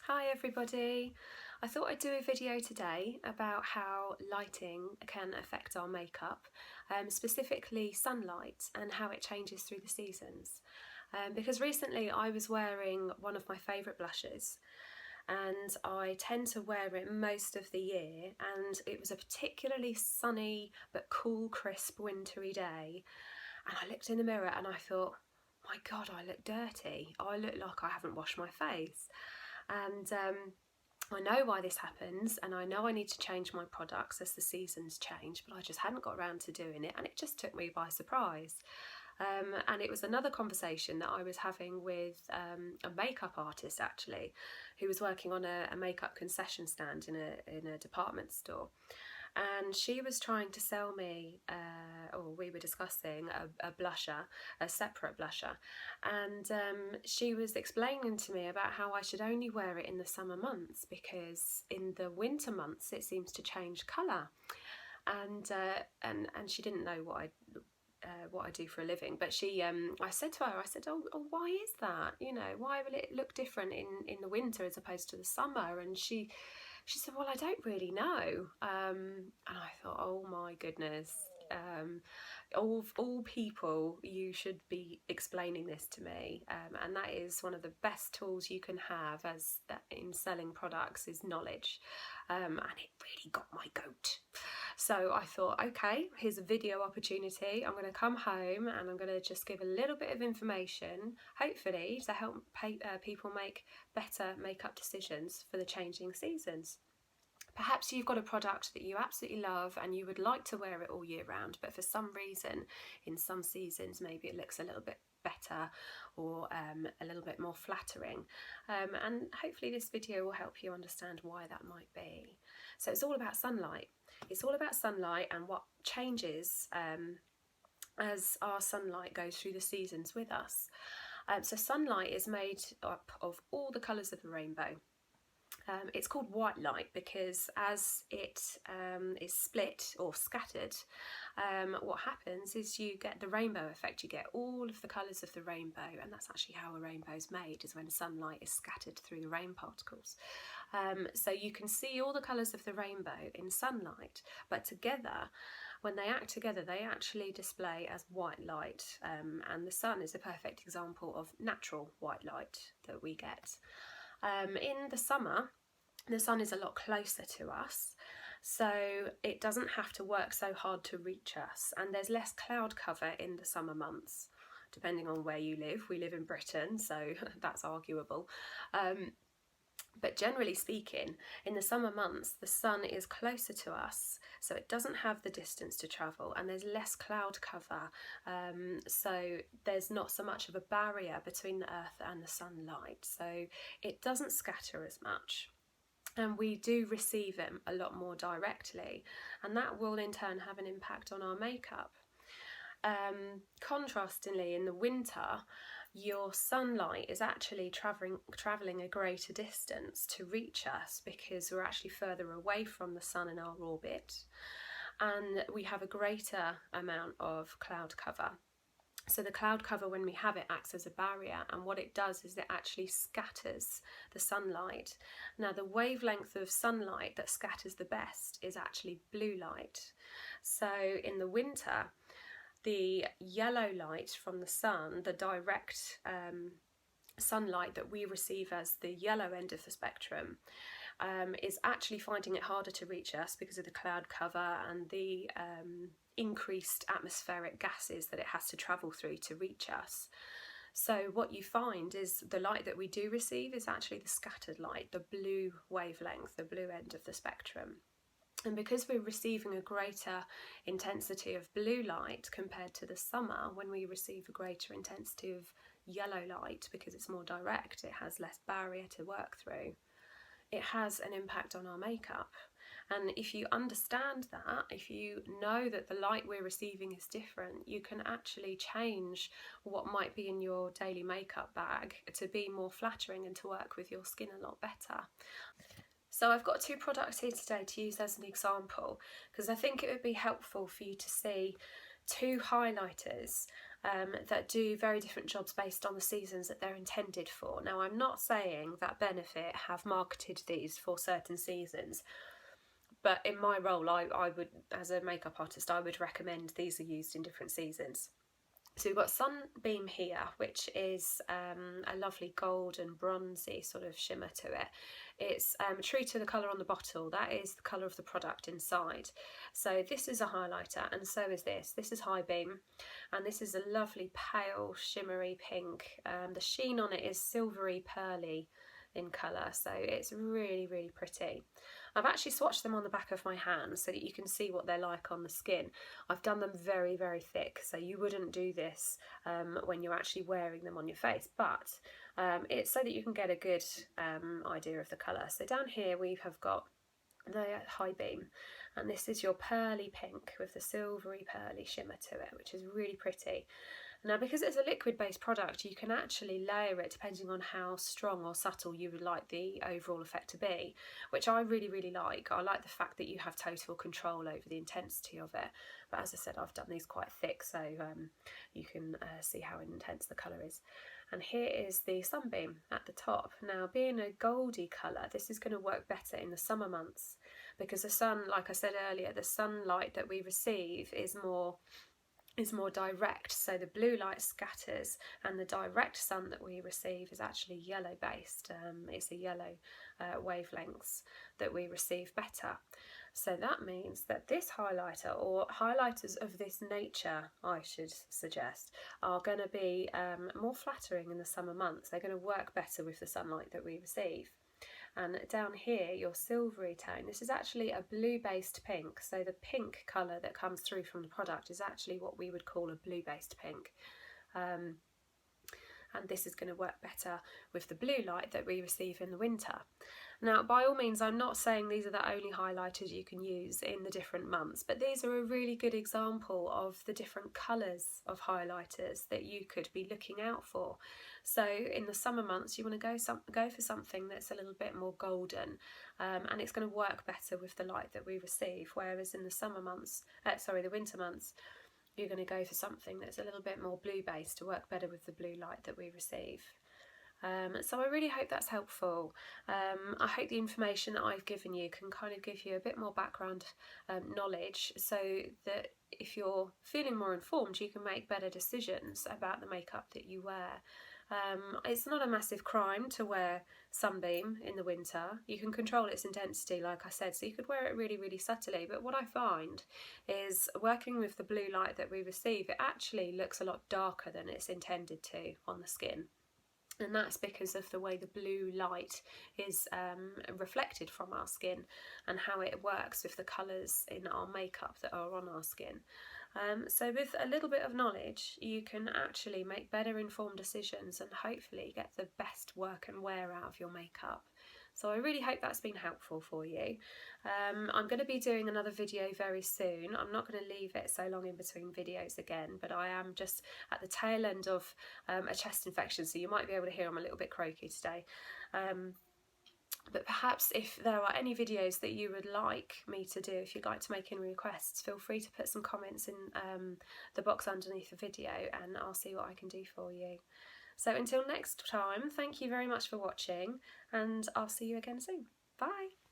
Hi everybody! I thought I'd do a video today about how lighting can affect our makeup, specifically sunlight and how it changes through the seasons. Because recently I was wearing one of my favourite blushes and I tend to wear it most of the year, and it was a particularly sunny but cool, crisp, wintry day, and I looked in the mirror and I thought, my God, I look dirty. I look like I haven't washed my face. And I know why this happens, and I know I need to change my products as the seasons change, but I just hadn't got around to doing it, and it just took me by surprise. And it was another conversation that I was having with a makeup artist actually, who was working on a makeup concession stand in a department store. And she was trying to sell me, or we were discussing a blusher, a separate blusher, and she was explaining to me about how I should only wear it in the summer months because in the winter months it seems to change colour. And she didn't know what I do for a living, but I said to her, oh, why is that? You know, why will it look different in the winter as opposed to the summer? And she said, well, I don't really know. And I thought, oh my goodness, all people, you should be explaining this to me. And that is one of the best tools you can have in selling products, is knowledge. And it really got my goat. So I thought, okay, here's a video opportunity. I'm going to come home and I'm going to just give a little bit of information, hopefully to help people make better makeup decisions for the changing seasons. Perhaps you've got a product that you absolutely love and you would like to wear it all year round, but for some reason in some seasons maybe it looks a little bit better or a little bit more flattering, and hopefully this video will help you understand why that might be. So it's all about sunlight. It's all about sunlight and what changes as our sunlight goes through the seasons with us. So sunlight is made up of all the colours of the rainbow. It's called white light because as it is split or scattered, what happens is you get the rainbow effect. You get all of the colours of the rainbow, and that's actually how a rainbow is made, is when sunlight is scattered through the rain particles. So you can see all the colours of the rainbow in sunlight, but together, when they act together, they actually display as white light, and the sun is a perfect example of natural white light that we get. In the summer, the sun is a lot closer to us, so it doesn't have to work so hard to reach us, and there's less cloud cover in the summer months, depending on where you live. We live in Britain, so that's arguable. But generally speaking, in the summer months, the sun is closer to us, so it doesn't have the distance to travel, and there's less cloud cover, so there's not so much of a barrier between the earth and the sunlight, so it doesn't scatter as much. And we do receive it a lot more directly, and that will in turn have an impact on our makeup. Contrastingly, in the winter, your sunlight is actually travelling a greater distance to reach us because we're actually further away from the sun in our orbit, and we have a greater amount of cloud cover. So the cloud cover, when we have it, acts as a barrier, and what it does is it actually scatters the sunlight. Now, the wavelength of sunlight that scatters the best is actually blue light. So in the winter, the yellow light from the sun, the direct sunlight that we receive as the yellow end of the spectrum, is actually finding it harder to reach us because of the cloud cover and the increased atmospheric gases that it has to travel through to reach us. So what you find is the light that we do receive is actually the scattered light, the blue wavelength, the blue end of the spectrum. And because we're receiving a greater intensity of blue light compared to the summer, when we receive a greater intensity of yellow light, because it's more direct, it has less barrier to work through, it has an impact on our makeup. And if you understand that, if you know that the light we're receiving is different, you can actually change what might be in your daily makeup bag to be more flattering and to work with your skin a lot better. So I've got two products here today to use as an example, because I think it would be helpful for you to see two highlighters that do very different jobs based on the seasons that they're intended for. Now, I'm not saying that Benefit have marketed these for certain seasons, but in my role, I would, as a makeup artist, I would recommend these are used in different seasons. So we've got Sunbeam here, which is a lovely gold and bronzy sort of shimmer to it. It's true to the colour on the bottle. That is the colour of the product inside. So this is a highlighter, and so is this. This is High Beam, and this is a lovely pale shimmery pink. The sheen on it is silvery pearly in colour, so it's really, really pretty. I've actually swatched them on the back of my hand so that you can see what they're like on the skin. I've done them very, very thick, so you wouldn't do this when you're actually wearing them on your face, but it's so that you can get a good idea of the colour. So down here we have got the High Beam, and this is your pearly pink with the silvery pearly shimmer to it, which is really pretty. Now, because it's a liquid-based product, you can actually layer it depending on how strong or subtle you would like the overall effect to be, which I really, really like. I like the fact that you have total control over the intensity of it. But as I said, I've done these quite thick, so you can see how intense the colour is. And here is the Sunbeam at the top. Now, being a goldy colour, this is going to work better in the summer months because the sun, like I said earlier, the sunlight that we receive is more direct, so the blue light scatters and the direct sun that we receive is actually yellow based. It's a yellow wavelengths that we receive better. So that means that this highlighter, or highlighters of this nature I should suggest, are going to be more flattering in the summer months. They're going to work better with the sunlight that we receive. And down here, your silvery tone, this is actually a blue-based pink, so the pink colour that comes through from the product is actually what we would call a blue-based pink. And this is going to work better with the blue light that we receive in the winter. Now, by all means, I'm not saying these are the only highlighters you can use in the different months, but these are a really good example of the different colours of highlighters that you could be looking out for. So in the summer months, you want to go for something that's a little bit more golden, and it's going to work better with the light that we receive, whereas in the the winter months, you're going to go for something that's a little bit more blue-based to work better with the blue light that we receive. So I really hope that's helpful. I hope the information that I've given you can kind of give you a bit more background knowledge, so that if you're feeling more informed, you can make better decisions about the makeup that you wear. It's not a massive crime to wear Sunbeam in the winter. You can control its intensity, like I said, so you could wear it really, really subtly. But what I find is working with the blue light that we receive, it actually looks a lot darker than it's intended to on the skin. And that's because of the way the blue light is reflected from our skin and how it works with the colours in our makeup that are on our skin. So with a little bit of knowledge, you can actually make better informed decisions and hopefully get the best work and wear out of your makeup. So I really hope that's been helpful for you. I'm going to be doing another video very soon. I'm not going to leave it so long in between videos again, but I am just at the tail end of a chest infection, so you might be able to hear I'm a little bit croaky today. But perhaps if there are any videos that you would like me to do, if you'd like to make any requests, feel free to put some comments in the box underneath the video and I'll see what I can do for you. So until next time, thank you very much for watching and I'll see you again soon. Bye!